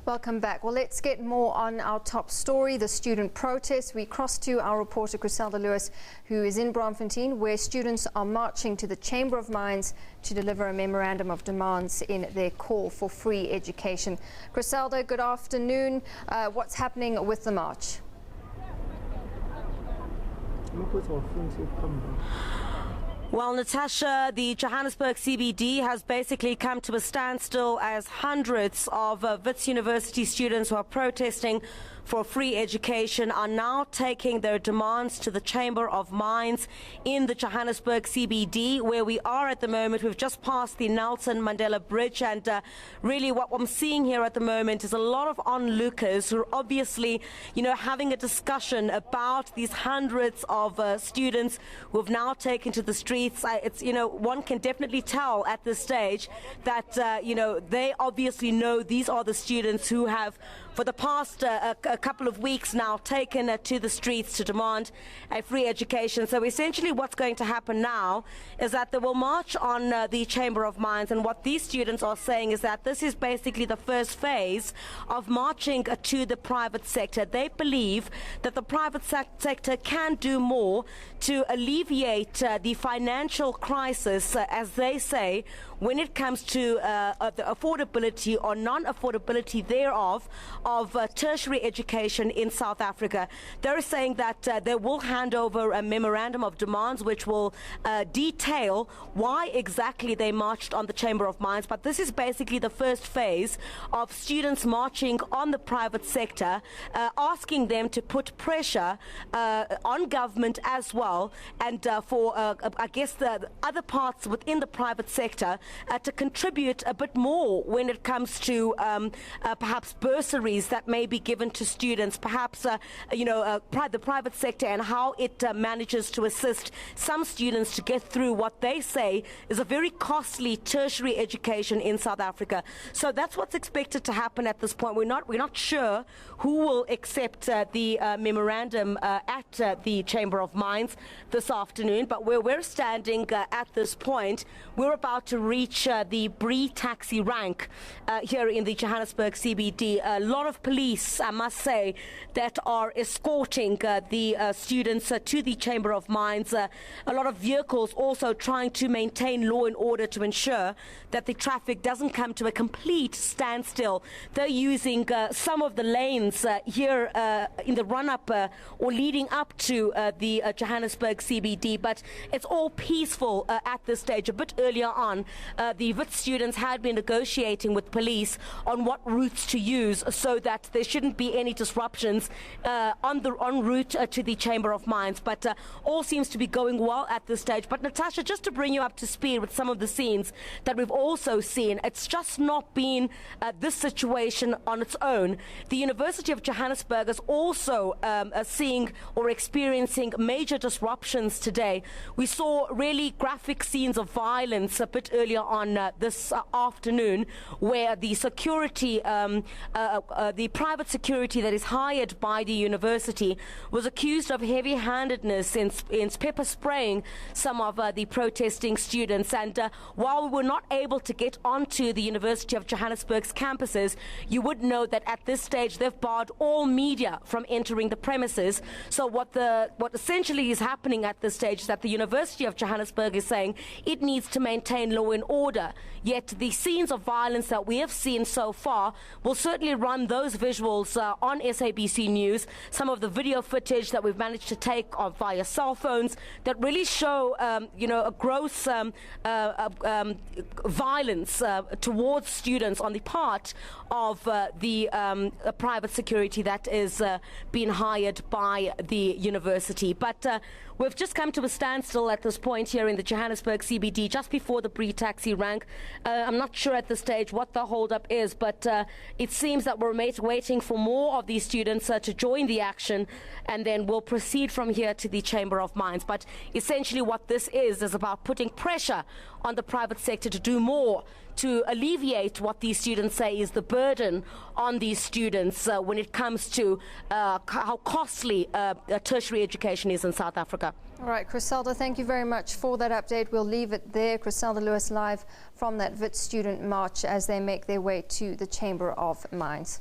Welcome back. Well, let's get more on our top story, the student protest. We cross to our reporter, Griselda Lewis, who is in Braamfontein, where students are marching to the Chamber of Mines to deliver a memorandum of demands in their call for free education. Griselda, good afternoon. What's happening with the march? Well, Natasha, the Johannesburg CBD has basically come to a standstill as hundreds of Wits University students who are protesting for free education are now taking their demands to the Chamber of Mines in the Johannesburg CBD, where we are at the moment. We've just passed the Nelson Mandela Bridge, and really what I'm seeing here at the moment is a lot of onlookers who are obviously, having a discussion about these hundreds of students who have now taken to the streets. One can definitely tell at this stage that, they obviously know these are the students who have, for the past a couple of weeks now, taken to the streets to demand a free education. So essentially what's going to happen now is that they will march on the Chamber of Mines, and what these students are saying is that this is basically the first phase of marching to the private sector. They believe that the private sector can do more to alleviate the financial crisis, as they say, when it comes to the affordability or non-affordability thereof of tertiary education in South Africa. They're saying that they will hand over a memorandum of demands which will detail why exactly they marched on the Chamber of Mines. But this is basically the first phase of students marching on the private sector, asking them to put pressure on government as well, and for I guess the other parts within the private sector to contribute a bit more when it comes to perhaps bursaries that may be given to students, perhaps the private sector and how it manages to assist some students to get through what they say is a very costly tertiary education in South Africa. So that's what's expected to happen at this point. We're not sure who will accept the memorandum at the Chamber of Mines this afternoon, but where we're standing at this point, we're about to reach the Bree taxi rank here in the Johannesburg CBD. A lot of police, I must say, that are escorting the students to the Chamber of Mines. A lot of vehicles also trying to maintain law and order to ensure that the traffic doesn't come to a complete standstill. They're using some of the lanes here in the run-up or leading up to the Johannesburg CBD, but it's all peaceful at this stage. A bit earlier on, the Wits students had been negotiating with police on what routes to use so that there shouldn't be any disruptions en route to the Chamber of Mines. But all seems to be going well at this stage. But Natasha, just to bring you up to speed with some of the scenes that we've also seen, it's just not been this situation on its own. The University of Johannesburg is also seeing or experiencing major disruptions today. We saw really graphic scenes of violence a bit earlier on this afternoon, where the security, the private security that is hired by the university was accused of heavy-handedness in pepper spraying some of the protesting students. And while we were not able to get onto the University of Johannesburg's campuses, you would know that at this stage they've barred all media from entering the premises. So what essentially is happening at this stage is that the University of Johannesburg is saying it needs to maintain law and order. Yet the scenes of violence that we have seen so far will certainly run those visuals on SABC News. Some of the video footage that we've managed to take via cell phones that really show, a gross violence towards students on the part of the private security that is being hired by the university. But we've just come to a standstill at this point here in the Johannesburg CBD, just before the Bree taxi rank. I'm not sure at this stage what the hold-up is, but it seems that we're waiting for more of these students to join the action, and then we'll proceed from here to the Chamber of Mines. But essentially what this is about putting pressure on the private sector to do more to alleviate what these students say is the burden on these students when it comes to how costly tertiary education is in South Africa. All right, Griselda, thank you very much for that update. We'll leave it there. Griselda Lewis live from that Wits student march as they make their way to the Chamber of Mines.